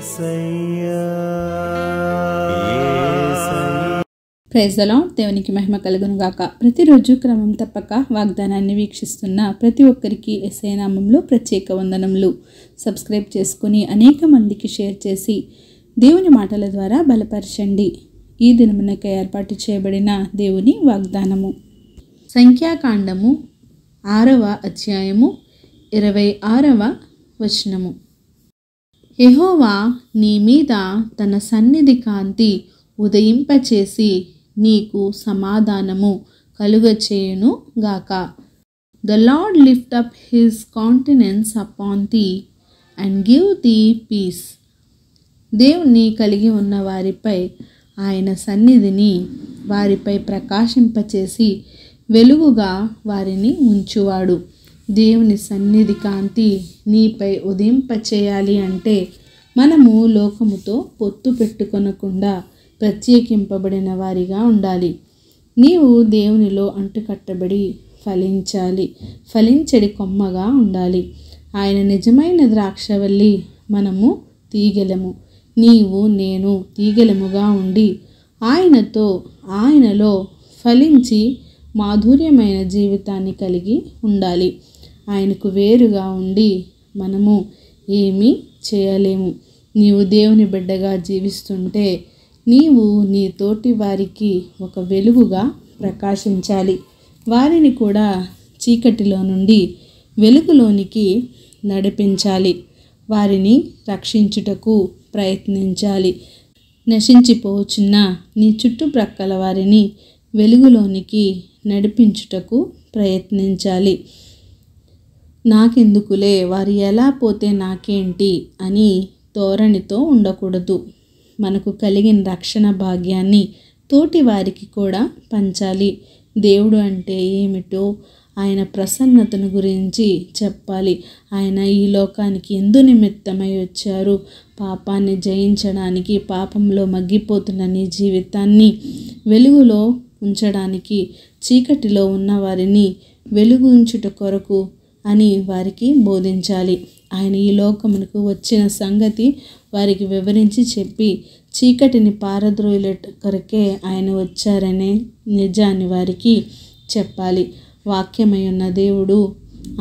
Praise the lord. దేవునికి మహిమ కలుగును గాక. ప్రతిరోజు క్రమం తప్పక వాగ్దానాన్ని వీక్షిస్తున్న ప్రతి ఒక్కరికి యేసయ్య నామములో ప్రత్యేక వందనములు. సబ్స్క్రైబ్ చేసుకుని అనేక మందికి షేర్ చేసి దేవుని మాటల ద్వారా బలపరచండి. ఈ దినమునకై ఏర్పాటు చేయబడిన దేవుని వాగ్దానము సంఖ్యాకాండము 6వ అధ్యాయము 26వ వచనము. యెహోవా నీ మీద తన సన్నిధి కాంతి ఉదయింపచేసి నీకు సమాధానము కలుగచేయును గాక. The Lord lift up his countenance upon thee and give thee peace. దేవుని కలిగి ఉన్న వారిపై ఆయన సన్నిధిని వారిపై ప్రకాశింపచేసి వెలుగుగా వారిని ఉంచువాడు. దేవుని సన్నిధి కాంతి నీపై ఉదయింపచేయాలి అంటే మనము లోకముతో పొత్తు పెట్టుకొనకుండా ప్రత్యేకింపబడిన వారిగా ఉండాలి. నీవు దేవునిలో అంటుకట్టబడి ఫలించాలి. ఫలించడి కొమ్మగా ఉండాలి. ఆయన నిజమైన ద్రాక్షవల్లి, మనము తీగెలము. నీవు నేను తీగెలముగా ఉండి ఆయనలో ఫలించి మాధుర్యమైన జీవితాన్ని కలిగి ఉండాలి. ఆయనకు వేరుగా ఉండి మనము ఏమీ చేయలేము. నీవు దేవుని బిడ్డగా జీవిస్తుంటే నీవు నీ తోటి వారికి ఒక వెలుగుగా ప్రకాశించాలి. వారిని కూడా చీకటిలో నుండి వెలుగులోనికి నడిపించాలి. వారిని రక్షించుటకు ప్రయత్నించాలి. నశించిపోవచ్చున్న నీ చుట్టుప్రక్కల వారిని వెలుగులోనికి నడిపించుటకు ప్రయత్నించాలి. నాకెందుకులే, వారు ఎలా పోతే నాకేంటి అని ధోరణితో ఉండకూడదు. మనకు కలిగిన రక్షణ భాగ్యాన్ని తోటి వారికి కూడా పంచాలి. దేవుడు అంటే ఏమిటో, ఆయన ప్రసన్నతను గురించి చెప్పాలి. ఆయన ఈ లోకానికి ఎందు నిమిత్తమై వచ్చారు, పాపాన్ని జయించడానికి, పాపంలో మగ్గిపోతున్న నీ జీవితాన్ని వెలుగులో ఉంచడానికి, చీకటిలో ఉన్న వారిని వెలుగు ఉంచుట కొరకు అని వారికి బోధించాలి. ఆయన ఈ లోకమునకు వచ్చిన సంగతి వారికి వివరించి చెప్పి చీకటిని పారద్రోయుట కొరకే ఆయన వచ్చారనే నిజాన్ని వారికి చెప్పాలి. వాక్యమై ఉన్న దేవుడు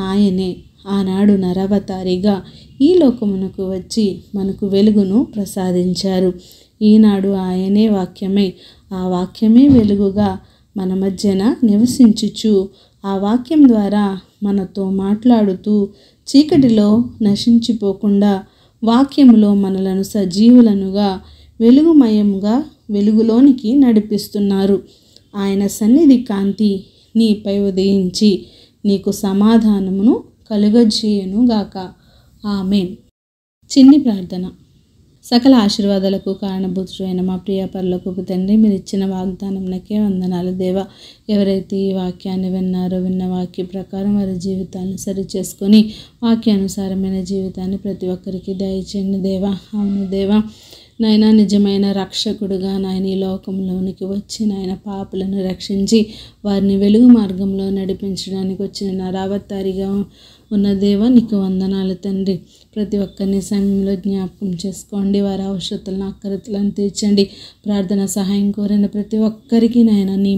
ఆయనే ఆనాడు నరవతారిగా ఈ లోకమునకు వచ్చి మనకు వెలుగును ప్రసాదించారు. ఈనాడు ఆయనే వాక్యమై, ఆ వాక్యమే వెలుగుగా మన మధ్యన నివసించుచు ఆ వాక్యం ద్వారా మనతో మాట్లాడుతూ చీకటిలో నశించిపోకుండా వాక్యములో మనలను సజీవులనుగా వెలుగుమయంగా వెలుగులోనికి నడిపిస్తున్నారు. ఆయన సన్నిధి కాంతి నీపై ఉదయించి నీకు సమాధానమును కలుగజేయును గాక. ఆమేన్. చిన్ని ప్రార్థన. సకల ఆశీర్వాదాలకు కారణభూతుడైన మా ప్రియ పరలోకపు తండ్రి, మీరు ఇచ్చిన వాగ్దానంకే వందనాలు దేవా. ఎవరైతే ఈ వాక్యాన్ని విన్నారో, విన్న వాక్య ప్రకారం వారి జీవితాన్ని సరిచేసుకొని వాక్యానుసారమైన జీవితాన్ని ప్రతి ఒక్కరికి దయచేయండి దేవా. అవును దేవా, నాయన నిజమైన రక్షకుడుగా నాయన ఈ లోకంలోనికి వచ్చి నాయన పాపులను రక్షించి వారిని వెలుగు మార్గంలో నడిపించడానికి వచ్చిన నరావతారిగా ఉన్న దేవా, నీకు వందనాలు తండ్రి. ప్రతి ఒక్కరిని సమయంలో జ్ఞాపకం చేసుకోండి. వారి అవసరతలను అక్కరతలను తీర్చండి. ప్రార్థన సహాయం కోరిన ప్రతి ఒక్కరికి నాయన నీ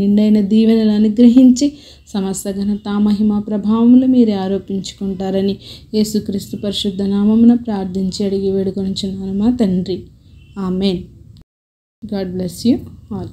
నిండైన దీవెనలు అనుగ్రహించి సమస్త ఘనత మహిమ ప్రభావములు మీరే ఆరోపించుకుంటారని యేసుక్రీస్తు పరిశుద్ధ నామమున ప్రార్థించి అడిగి వేడుకొనుచున్నాను మా తండ్రి. Amen. God bless you all.